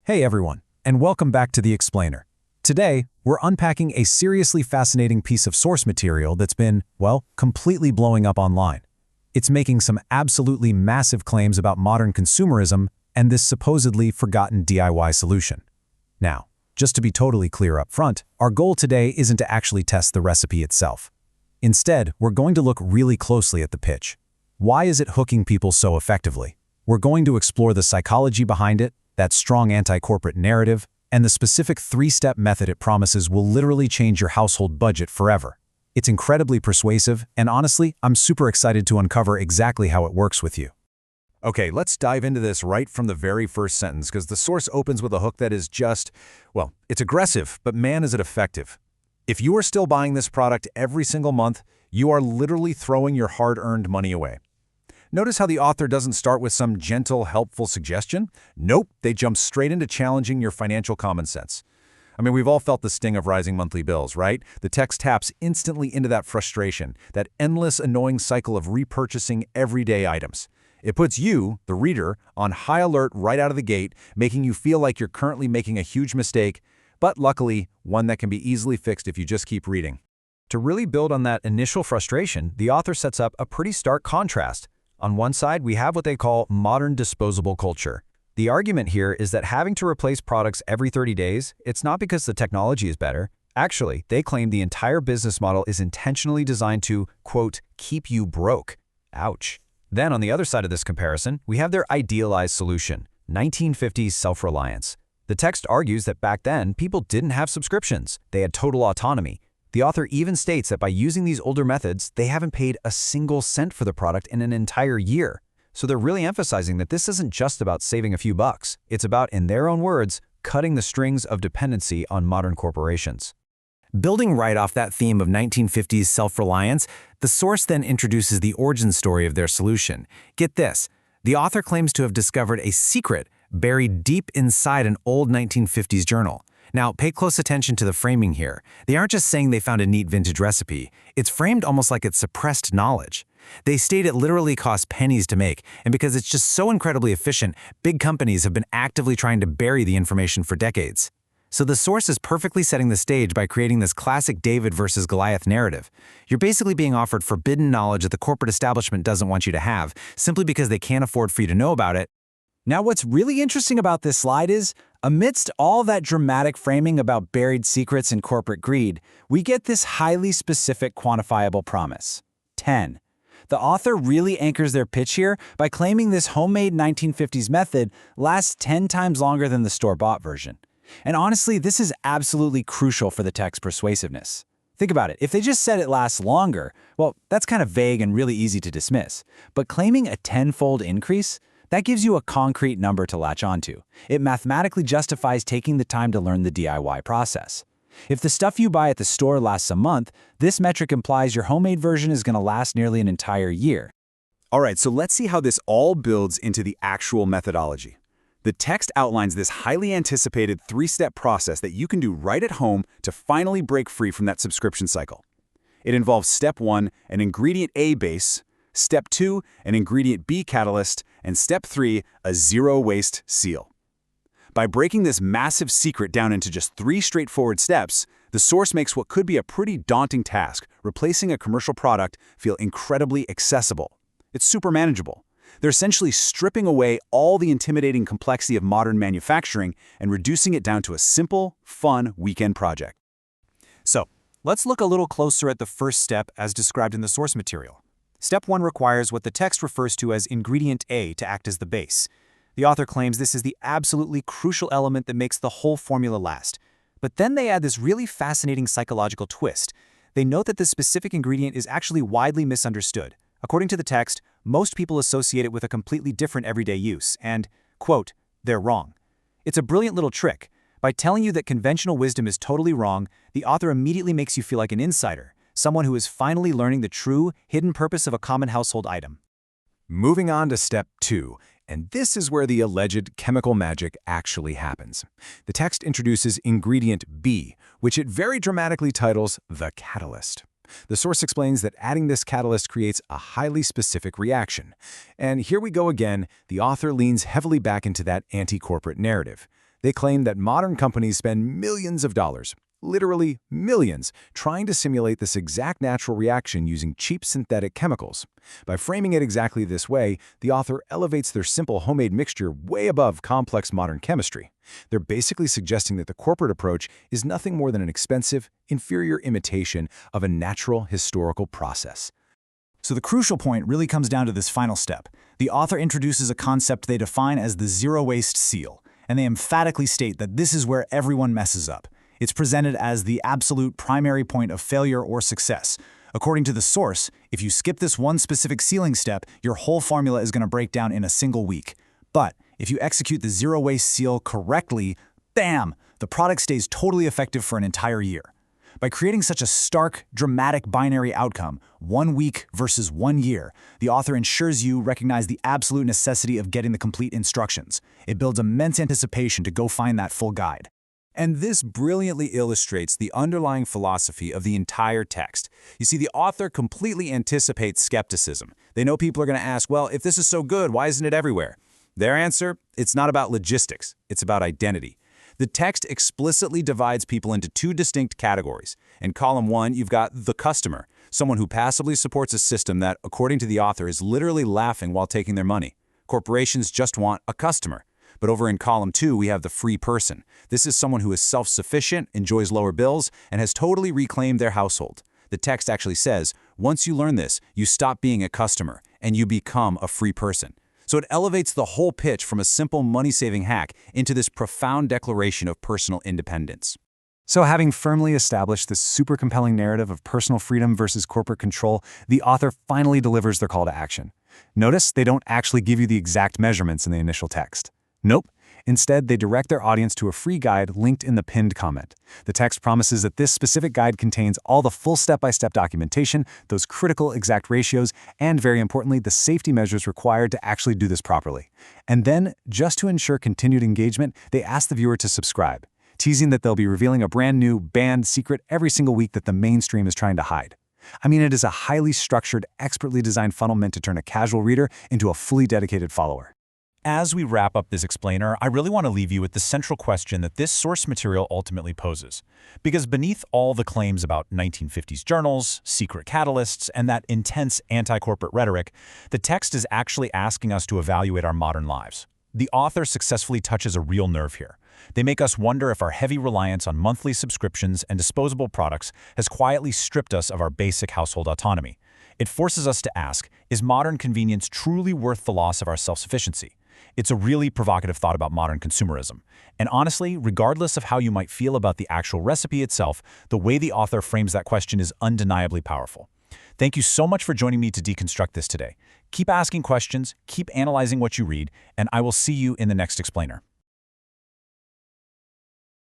Hey everyone, and welcome back to The Explainer. Today, we're unpacking a seriously fascinating piece of source material that's been, well, completely blowing up online. It's making some absolutely massive claims about modern consumerism and this supposedly forgotten DIY solution. Now, just to be totally clear up front, our goal today isn't to actually test the recipe itself. Instead, we're going to look really closely at the pitch. Why is it hooking people so effectively? We're going to explore the psychology behind it, that strong anti-corporate narrative, and the specific three-step method it promises will literally change your household budget forever. It's incredibly persuasive, and honestly, I'm super excited to uncover exactly how it works with you. Okay, let's dive into this right from the very first sentence, because the source opens with a hook that is just, well, it's aggressive, but man is it effective. If you are still buying this product every single month, you are literally throwing your hard-earned money away. Notice how the author doesn't start with some gentle, helpful suggestion. Nope, they jump straight into challenging your financial common sense. I mean, we've all felt the sting of rising monthly bills, right? The text taps instantly into that frustration, that endless, annoying cycle of repurchasing everyday items. It puts you, the reader, on high alert right out of the gate, making you feel like you're currently making a huge mistake, but luckily, one that can be easily fixed if you just keep reading. To really build on that initial frustration, the author sets up a pretty stark contrast. On one side, we have what they call modern disposable culture. The argument here is that having to replace products every 30 days, it's not because the technology is better. Actually, they claim the entire business model is intentionally designed to, quote, keep you broke. Ouch. Then on the other side of this comparison, we have their idealized solution, 1950s self-reliance. The text argues that back then, people didn't have subscriptions. They had total autonomy. The author even states that by using these older methods, they haven't paid a single cent for the product in an entire year. So they're really emphasizing that this isn't just about saving a few bucks. It's about, in their own words, cutting the strings of dependency on modern corporations. Building right off that theme of 1950s self-reliance, the source then introduces the origin story of their solution. Get this, the author claims to have discovered a secret buried deep inside an old 1950s journal. Now, pay close attention to the framing here. They aren't just saying they found a neat vintage recipe. It's framed almost like it's suppressed knowledge. They state it literally costs pennies to make, and because it's just so incredibly efficient, big companies have been actively trying to bury the information for decades. So the source is perfectly setting the stage by creating this classic David versus Goliath narrative. You're basically being offered forbidden knowledge that the corporate establishment doesn't want you to have, simply because they can't afford for you to know about it. Now, what's really interesting about this slide is, amidst all that dramatic framing about buried secrets and corporate greed, we get this highly specific quantifiable promise. 10. The author really anchors their pitch here by claiming this homemade 1950s method lasts 10 times longer than the store-bought version. And honestly, this is absolutely crucial for the text's persuasiveness. Think about it. If they just said it lasts longer, well, that's kind of vague and really easy to dismiss. But claiming a 10-fold increase? That gives you a concrete number to latch onto. It mathematically justifies taking the time to learn the DIY process. If the stuff you buy at the store lasts a month, this metric implies your homemade version is going to last nearly an entire year. All right, so let's see how this all builds into the actual methodology. The text outlines this highly anticipated three-step process that you can do right at home to finally break free from that subscription cycle. It involves Step 1, an ingredient A base, Step 2, an ingredient B catalyst, and Step 3, a zero-waste seal. By breaking this massive secret down into just 3 straightforward steps, the source makes what could be a pretty daunting task, replacing a commercial product, feel incredibly accessible. It's super manageable. They're essentially stripping away all the intimidating complexity of modern manufacturing and reducing it down to a simple, fun weekend project. So, let's look a little closer at the first step as described in the source material. Step 1 requires what the text refers to as ingredient A to act as the base. The author claims this is the absolutely crucial element that makes the whole formula last. But then they add this really fascinating psychological twist. They note that this specific ingredient is actually widely misunderstood. According to the text, most people associate it with a completely different everyday use, and, quote, they're wrong. It's a brilliant little trick. By telling you that conventional wisdom is totally wrong, the author immediately makes you feel like an insider, someone who is finally learning the true, hidden purpose of a common household item. Moving on to Step 2, and this is where the alleged chemical magic actually happens. The text introduces ingredient B, which it very dramatically titles the catalyst. The source explains that adding this catalyst creates a highly specific reaction. And here we go again, the author leans heavily back into that anti-corporate narrative. They claim that modern companies spend millions of dollars, literally millions, trying to simulate this exact natural reaction using cheap synthetic chemicals. By framing it exactly this way, the author elevates their simple homemade mixture way above complex modern chemistry. They're basically suggesting that the corporate approach is nothing more than an expensive, inferior imitation of a natural historical process. So the crucial point really comes down to this final step. The author introduces a concept they define as the zero-waste seal, and they emphatically state that this is where everyone messes up. It's presented as the absolute primary point of failure or success. According to the source, if you skip this one specific sealing step, your whole formula is going to break down in a single week. But if you execute the zero-waste seal correctly, bam! The product stays totally effective for an entire year. By creating such a stark, dramatic binary outcome, 1 week versus 1 year, the author ensures you recognize the absolute necessity of getting the complete instructions. It builds immense anticipation to go find that full guide. And this brilliantly illustrates the underlying philosophy of the entire text. You see, the author completely anticipates skepticism. They know people are going to ask, well, if this is so good, why isn't it everywhere? Their answer, it's not about logistics, it's about identity. The text explicitly divides people into two distinct categories. In column 1, you've got the customer, someone who passively supports a system that, according to the author, is literally laughing while taking their money. Corporations just want a customer. But over in column 2, we have the free person. This is someone who is self-sufficient, enjoys lower bills, and has totally reclaimed their household. The text actually says, once you learn this, you stop being a customer, and you become a free person. So it elevates the whole pitch from a simple money-saving hack into this profound declaration of personal independence. So having firmly established this super compelling narrative of personal freedom versus corporate control, the author finally delivers their call to action. Notice they don't actually give you the exact measurements in the initial text. Nope. Instead, they direct their audience to a free guide linked in the pinned comment. The text promises that this specific guide contains all the full step-by-step documentation, those critical exact ratios, and very importantly, the safety measures required to actually do this properly. And then, just to ensure continued engagement, they ask the viewer to subscribe, teasing that they'll be revealing a brand new, banned secret every single week that the mainstream is trying to hide. I mean, it is a highly structured, expertly designed funnel meant to turn a casual reader into a fully dedicated follower. As we wrap up this explainer, I really want to leave you with the central question that this source material ultimately poses. Because beneath all the claims about 1950s journals, secret catalysts, and that intense anti-corporate rhetoric, the text is actually asking us to evaluate our modern lives. The author successfully touches a real nerve here. They make us wonder if our heavy reliance on monthly subscriptions and disposable products has quietly stripped us of our basic household autonomy. It forces us to ask, is modern convenience truly worth the loss of our self-sufficiency? It's a really provocative thought about modern consumerism. And honestly, regardless of how you might feel about the actual recipe itself, the way the author frames that question is undeniably powerful. Thank you so much for joining me to deconstruct this today. Keep asking questions, keep analyzing what you read, and I will see you in the next explainer.